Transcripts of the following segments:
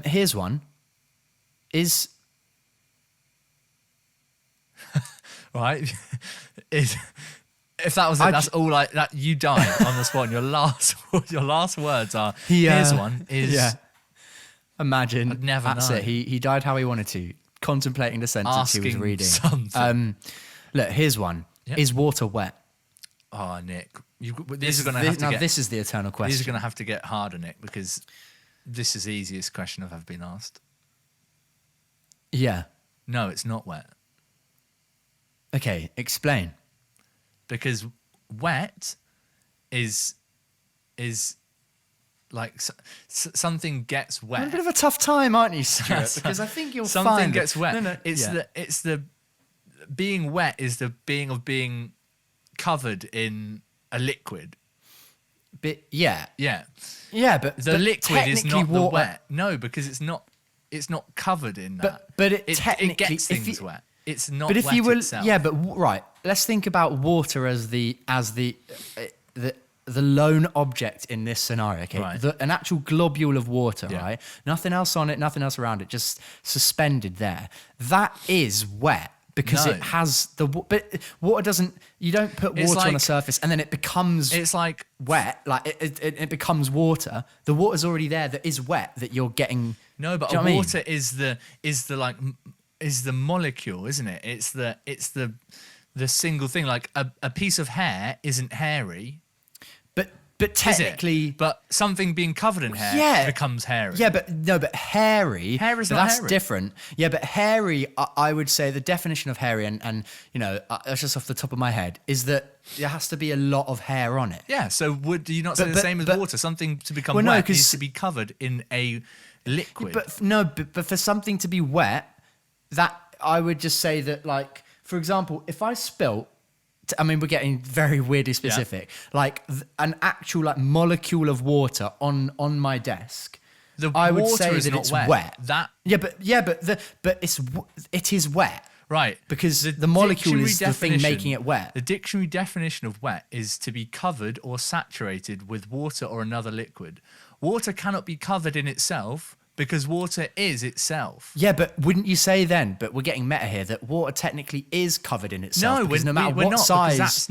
Here's one. Right? If that was it, that's all. Like that, you died on the spot. And your last words are. Here's one. Is Imagine. I'd never that's know. it. He died how he wanted to, contemplating the sentence he was Asking reading. something. Look, here's one. Yep. Is water wet? Oh, Nick, this is going to have to now get. this is the eternal question. These are going to have to get harder, Nick, because this is the easiest question I've ever been asked. Yeah. No, it's not wet. Okay, explain. Because wet is like something gets wet. You're a bit of a tough time, aren't you, Stuart? Because I think you'll something find gets wet. No, It's the being wet is the being covered in a liquid. Yeah, but The liquid is not the water. wet. No, because it's not covered in that. But it it technically gets things wet. It's not. But if wet you were, itself. yeah, but right. Let's think about water as the lone object in this scenario. Okay, Right. An actual globule of water, Yeah. right? Nothing else on it, nothing else around it, just suspended there. That is wet because No. it has but water doesn't. You don't put It's water on a like- surface and then it becomes. It's like wet, like it becomes water. The water's already there that is wet that you're getting. no, but Do you know what I mean? water is the molecule, isn't it? It's the single thing. Like a piece of hair isn't hairy, But is it? technically, But something being covered in hair Yeah. becomes hairy. yeah, but no, but hairy. Hair is but not that's hairy. different. Yeah, but hairy, I would say the definition of hairy, and you know, that's just off the top of my head, is that there has to be a lot of hair on it. Yeah, so do you not say the But- same as but- water? Something to become Well, no, wet 'cause- needs to be covered in a liquid. But for something to be wet, that I would just say that, like, for example, if I spilt, I mean, we're getting very weirdly specific, like an actual like molecule of water on my desk. The I would water say is that not it's wet. wet. That- but it is wet. Right. Because the molecule dictionary is the thing definition- making it wet. The dictionary definition of wet is to be covered or saturated with water or another liquid. Water cannot be covered in itself because water is itself. Yeah, but wouldn't you say then? But we're getting meta here that water technically is covered in itself. No, because no matter we're what not, size, because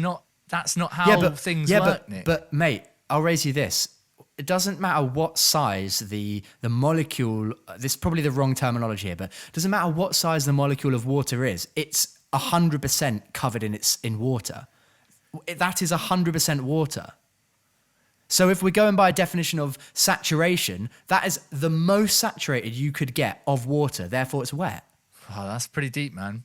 that's not how things work, Nick. But mate, I'll raise you this. It doesn't matter what size the molecule. This is probably the wrong terminology here, but it doesn't matter what size the molecule of water is. It's 100% covered in water. That is 100% water. So if we're going by a definition of saturation, that is the most saturated you could get of water. Therefore, it's wet. Oh, that's pretty deep, man.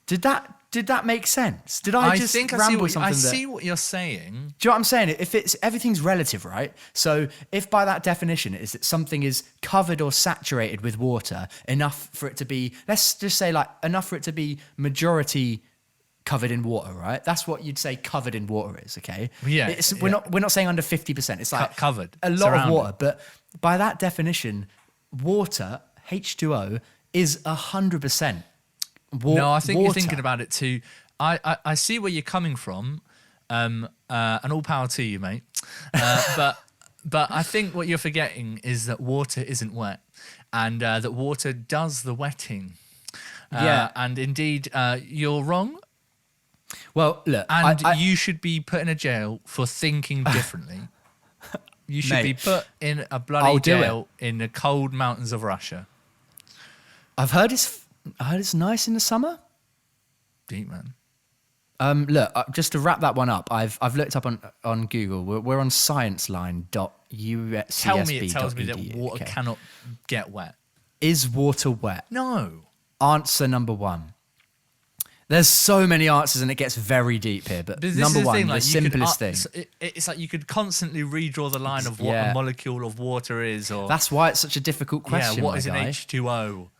Did that make sense? Did I just think ramble I something? see what you're saying. Do you know what I'm saying? If it's everything's relative, right? So if by that definition it is that something is covered or saturated with water enough for it to be, let's just say like enough for it to be majority covered in water, right? That's what you'd say covered in water is, okay? Yeah, We're not saying under 50%. It's like covered, a lot surrounded. of water, but by that definition, water H2O is 100%. No, I think you're water. thinking about it too. I see where you're coming from, and all power to you, mate. But I think what you're forgetting is that water isn't wet, and that water does the wetting. Yeah. And indeed, you're wrong, Well, look, and you should be put in a jail for thinking differently. You should be Mate, put in a I'll bloody do it. jail in the cold mountains of Russia. I've heard it's nice in the summer. Deep, man. Look, just to wrap that one up, I've looked up on Google. We're on scienceline.ucsb.edu. Tell me it tells me that water okay. cannot get wet. Is water wet? No. Answer number one. There's so many answers and it gets very deep here, but This number is one, thing, the like, you could simplest thing. It's like you could constantly redraw the line of what Yeah. a molecule of water is, or That's why it's such a difficult question. what my is an guy. H2O?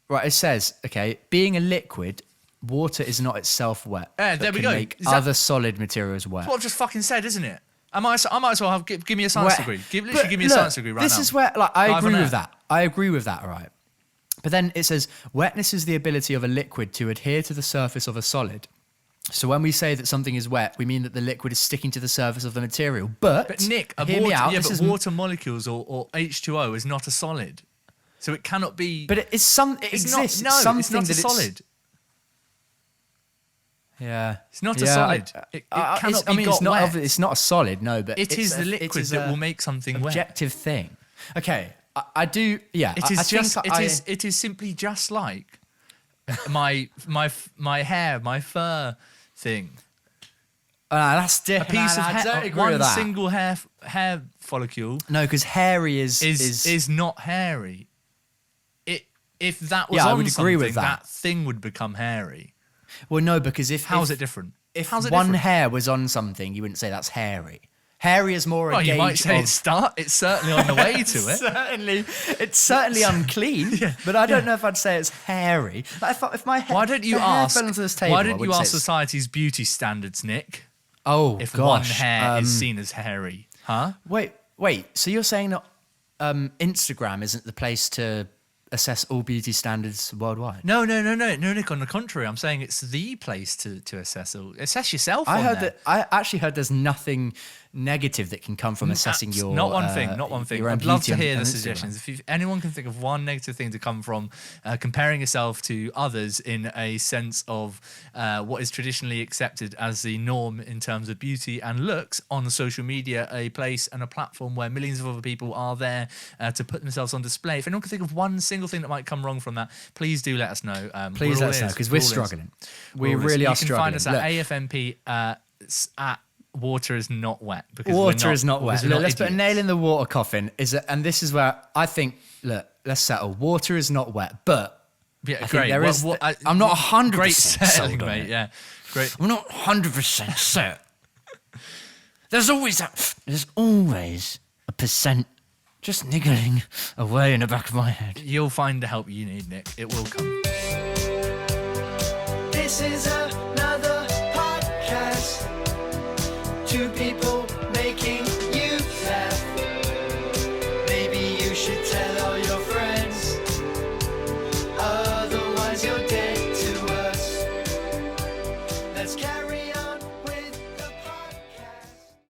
Right, it says, okay, being a liquid, water is not itself wet. Yeah, but there we can go. Make Is that- other solid materials wet. That's what I've just fucking said, isn't it? I might as well give me a science degree. Give me a But look, science degree right this now. is where, like, I Live agree on with air. that. I agree with that, right? But then it says, wetness is the ability of a liquid to adhere to the surface of a solid. So when we say that something is wet, we mean that the liquid is sticking to the surface of the material. But But Nick, hear me out. This is water molecules or H2O is not a solid. So it cannot be. But it exists. Not. No, something it's not a that solid. Yeah, It's not a solid. It cannot be got it's not. wet. It's not a solid. No, but It is the liquid that will make something wet. Objective thing. Okay, I do. Yeah, It is I just. think It is simply just like my hair, my fur thing. That's A different. piece of I hair, don't agree one with that. single hair follicle No, because hairy is not hairy. If that was Yeah, I on would agree with something, that. thing would become hairy. well, no, because if How's it different? If How's it one different? hair was on something, you wouldn't say that's hairy. Hairy is more a Well, gauge you might say of it's certainly on the way to it. It's certainly unclean, but I don't know if I'd say it's hairy. Like if my hair, Why don't you if the hair ask? fell onto this table, Why I don't you wouldn't say ask it's- society's beauty standards, Nick? Oh If gosh, one hair is seen as hairy, huh? wait. So you're saying that Instagram isn't the place to assess all beauty standards worldwide? No, Nick. On the contrary, I'm saying it's the place to assess yourself. I on heard there. that. I actually heard there's nothing negative that can come from assessing your. Not one thing. Not one thing. your own I'd love beauty to on- hear on the Instagram. suggestions. If anyone can think of one negative thing to come from comparing yourself to others in a sense of what is traditionally accepted as the norm in terms of beauty and looks on social media, a place and a platform where millions of other people are there to put themselves on display. If anyone can think of one single thing that might come wrong from that, please do let us know. Please let us know because we're struggling. We really are struggling. You can find us at AFNP at Water is not wet because Water is not wet. because we're Look, not let's put a idiots. nail in the water coffin. And this is where I think. Look, let's settle. Water is not wet, but Yeah, I think great. there Well, is. what- I'm not 100% Great sold settling, on mate. it. Yeah, great. I'm not 100% set. There's always a percent just niggling away in the back of my head. You'll find the help you need, Nick. It will come. This is